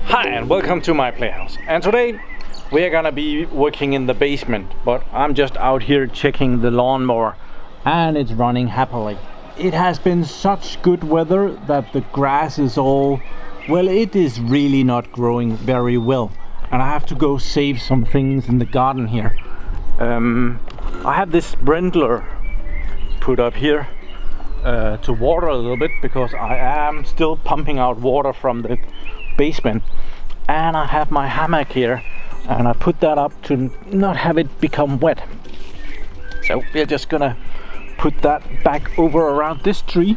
Hi and welcome to my playhouse, and today we are gonna be working in the basement, but I'm just out here checking the lawnmower and it's running happily. It has been such good weather that the grass is all, well, it is really not growing very well, and I have to go save some things in the garden here. I have this sprinkler put up here to water a little bit because I am still pumping out water from the basement, and I have my hammock here and I put that up to not have it become wet. So we're just gonna put that back over around this tree.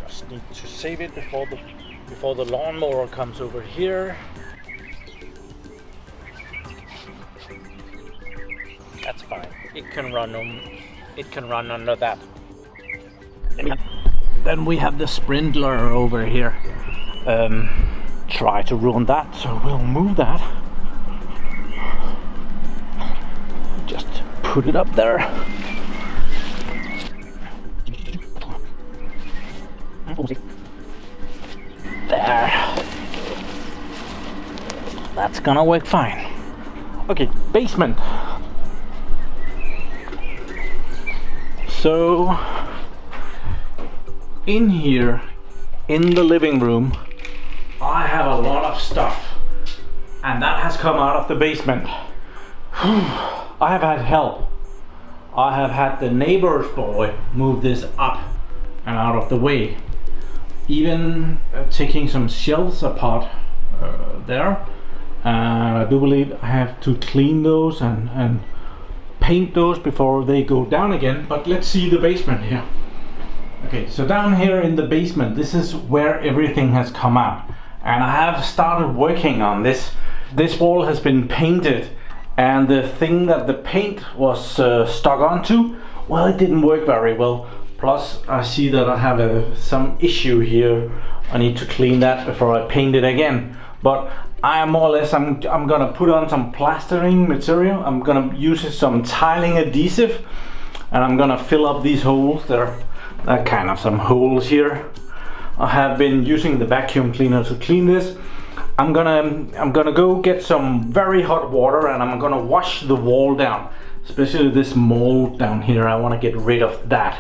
Just need to save it before the lawnmower comes over here. That's fine. It can run under that. Then we have the sprinkler over here. Try to ruin that, so we'll move that. Just put it up there. There. That's gonna work fine. Okay, basement. So in here, in the living room, I have a lot of stuff, and that has come out of the basement. I have had help. I have had the neighbor's boy move this up and out of the way. Even taking some shelves apart there. I do believe I have to clean those and paint those before they go down again, but let's see the basement here. Okay, so down here in the basement, this is where everything has come out, and I have started working on this. This wall has been painted, and the thing that the paint was stuck onto, well, it didn't work very well. Plus I see that I have some issue here. I need to clean that before I paint it again. But I am more or less, I'm gonna put on some plastering material. I'm gonna use some tiling adhesive, and I'm gonna fill up these holes. There are kind of some holes here. I have been using the vacuum cleaner to clean this. I'm gonna go get some very hot water, and I'm gonna wash the wall down, especially this mold down here. I want to get rid of that.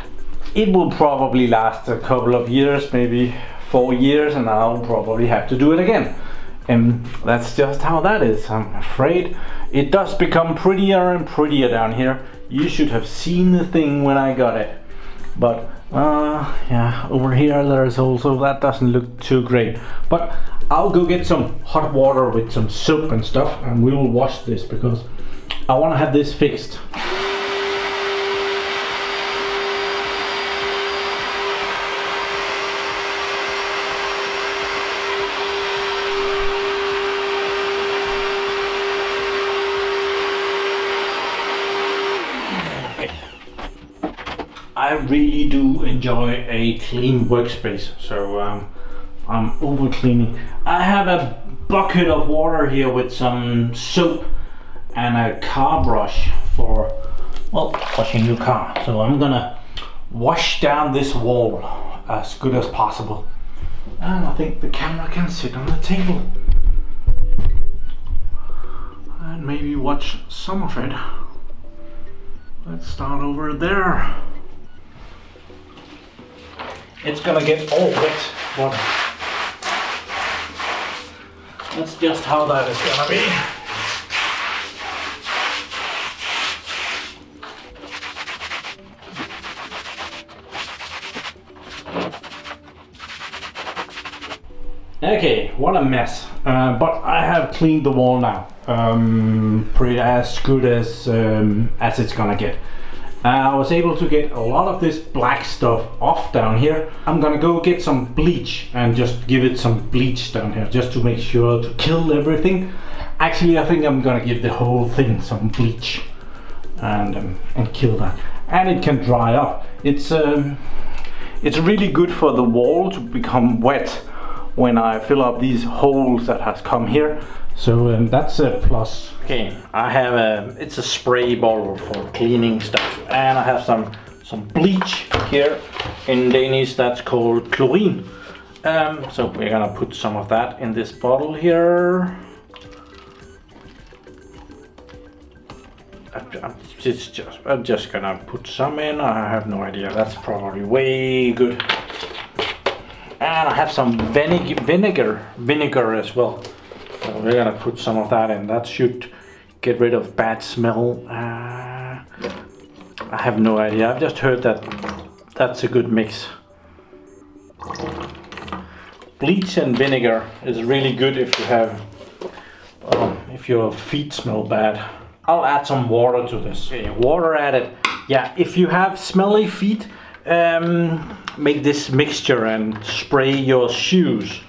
It will probably last a couple of years, maybe 4 years, and I'll probably have to do it again. And that's just how that is. I'm afraid it does become prettier and prettier down here. You should have seen the thing when I got it. But yeah, over here there's also, that doesn't look too great. But I'll go get some hot water with some soap and stuff, and we will wash this because I want to have this fixed. I really do enjoy a clean workspace, so I'm over cleaning. I have a bucket of water here with some soap and a car brush for, well, washing your car. So I'm gonna wash down this wall as good as possible. And I think the camera can sit on the table and maybe watch some of it. Let's start over there. It's gonna get all wet, but that's just how that is gonna be. Okay, what a mess. But I have cleaned the wall now. Pretty as good as it's gonna get. I was able to get a lot of this black stuff off down here. I'm gonna go get some bleach and just give it some bleach down here, just to make sure to kill everything. Actually, I think I'm gonna give the whole thing some bleach and kill that. And it can dry up. It's really good for the wall to become wet when I fill up these holes that has come here. So that's a plus. Okay, I have it's a spray bottle for cleaning stuff, and I have some bleach here. In Danish that's called chlorine. So we're gonna put some of that in this bottle here. I'm just gonna put some in. I have no idea. That's probably way good. And I have some vinegar as well. So we're gonna put some of that in. That should get rid of bad smell. I have no idea. I've just heard that that's a good mix. Bleach and vinegar is really good if you have, if your feet smell bad. I'll add some water to this. Okay, water added. Yeah, if you have smelly feet, make this mixture and spray your shoes,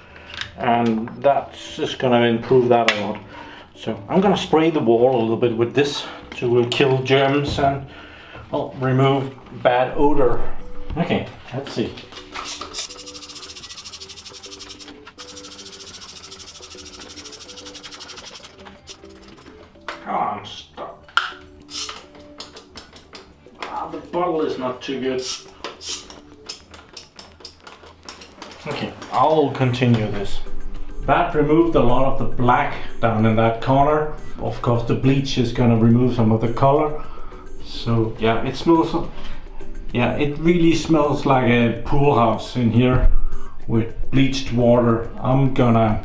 and that's just gonna improve that a lot. So I'm gonna spray the wall a little bit with this to kill germs and remove bad odor. Okay, let's see. Come on, stop. The bottle is not too good. Okay, I'll continue this. That removed a lot of the black down in that corner. Of course, the bleach is gonna remove some of the color. So yeah, it smells. Yeah, it really smells like a pool house in here with bleached water. I'm gonna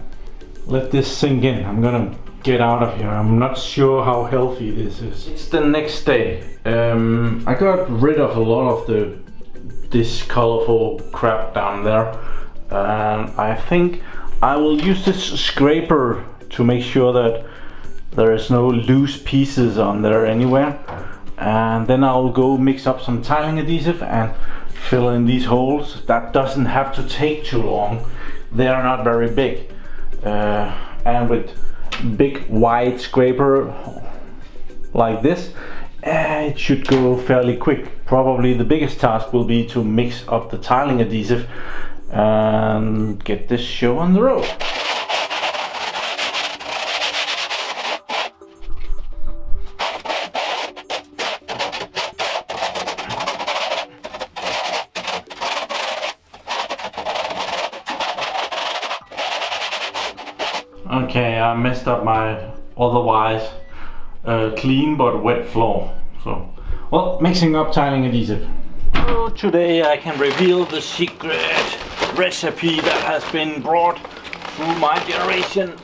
let this sink in. I'm gonna get out of here. I'm not sure how healthy this is. It's the next day. I got rid of a lot of this colorful crap down there, and I think I will use this scraper to make sure that there is no loose pieces on there anywhere, and then I'll go mix up some tiling adhesive and fill in these holes. That doesn't have to take too long. They are not very big, and with big wide scraper like this, it should go fairly quick. Probably the biggest task will be to mix up the tiling adhesive and get this show on the road. Okay, I messed up my otherwise clean but wet floor. So, well, mixing up tiling adhesive. So today I can reveal the secret recipe that has been brought through my generation,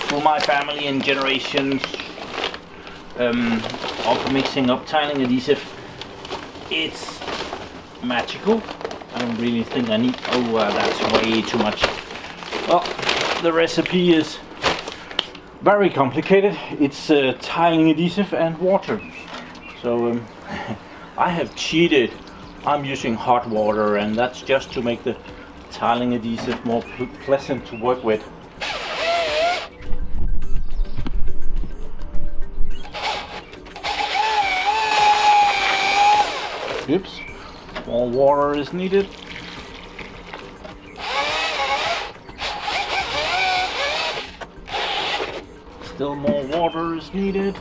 through my family and generations, of mixing up tiling adhesive. It's magical. I don't really think I need, that's way too much. Well, the recipe is very complicated. It's tiling adhesive and water. So I have cheated. I'm using hot water, and that's just to make the tiling adhesive more pleasant to work with. Oops, more water is needed. Still more water is needed.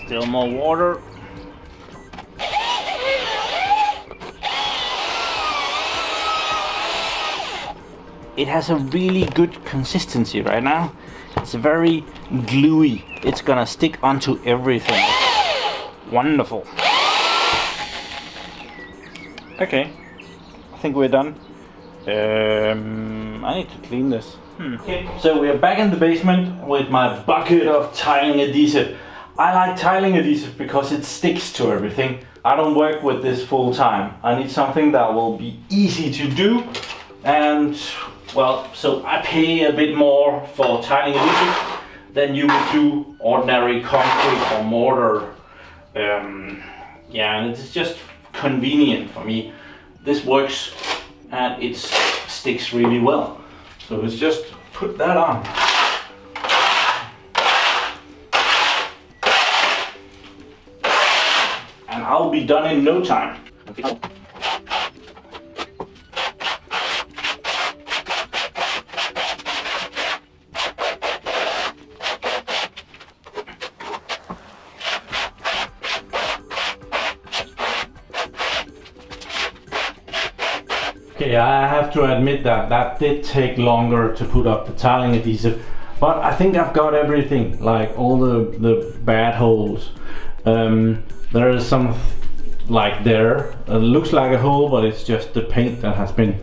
Still more water. It has a really good consistency right now. It's very gluey. It's gonna stick onto everything. Wonderful. Okay, I think we're done. I need to clean this. Okay, so we're back in the basement with my bucket of tiling adhesive. I like tiling adhesive because it sticks to everything. I don't work with this full time. I need something that will be easy to do, and well, so I pay a bit more for tiling adhesive than you would do ordinary concrete or mortar. Yeah, and it's just convenient for me. This works and it sticks really well. So let's just put that on. I'll be done in no time. Okay, I have to admit that did take longer to put up the tiling adhesive, but I think I've got everything, like all the bad holes. There is some like there, it looks like a hole, but it's just the paint that has been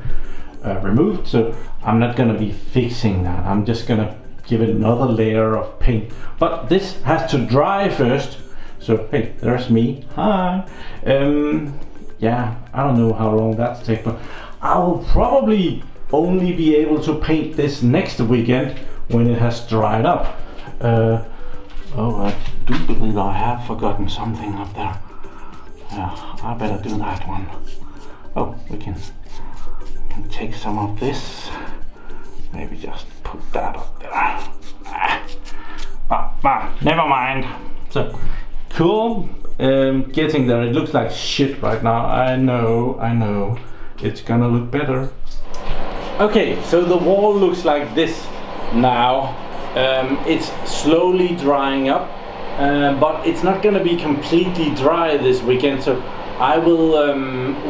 removed, so I'm not gonna be fixing that. I'm just gonna give it another layer of paint, but this has to dry first. So hey, there's me, hi. Yeah, I don't know how long that's take, but I will probably only be able to paint this next weekend when it has dried up. Oh, I do believe I have forgotten something up there. Yeah, I better do that one. Oh, we can take some of this. Maybe just put that up there. Never mind. So, cool. Getting there. It looks like shit right now. I know. It's gonna look better. Okay, so the wall looks like this now. It's slowly drying up, but it's not gonna be completely dry this weekend, so I will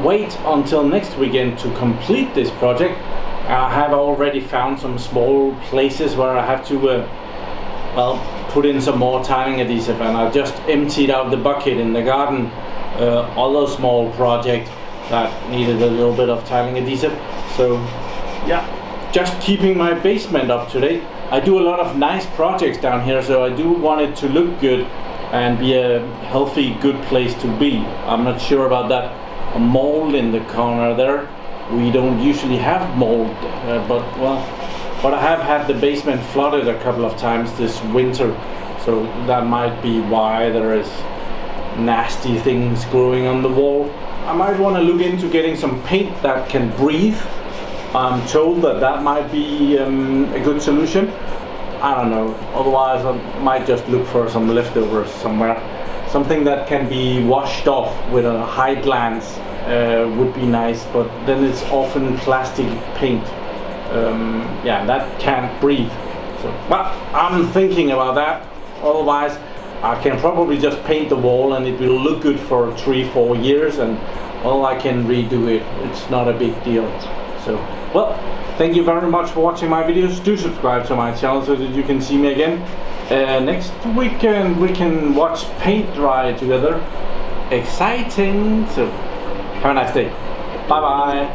wait until next weekend to complete this project. I have already found some small places where I have to well, put in some more tiling adhesive, and I just emptied out the bucket in the garden. Other small project that needed a little bit of tiling adhesive. So yeah, just keeping my basement up to date. I do a lot of nice projects down here, so I do want it to look good and be a healthy, good place to be. I'm not sure about that mold in the corner there. We don't usually have mold, but I have had the basement flooded a couple of times this winter, so that might be why there is nasty things growing on the wall. I might want to look into getting some paint that can breathe. I'm told that might be a good solution. I don't know, otherwise I might just look for some leftovers somewhere. Something that can be washed off with a high glance would be nice, but then it's often plastic paint. Yeah, that can't breathe. So, but I'm thinking about that. Otherwise, I can probably just paint the wall and it will look good for 3-4 years, and well, I can redo it. It's not a big deal. So, well, thank you very much for watching my videos. Do subscribe to my channel so that you can see me again. Next weekend we can watch paint dry together. Exciting! So, have a nice day. Bye bye.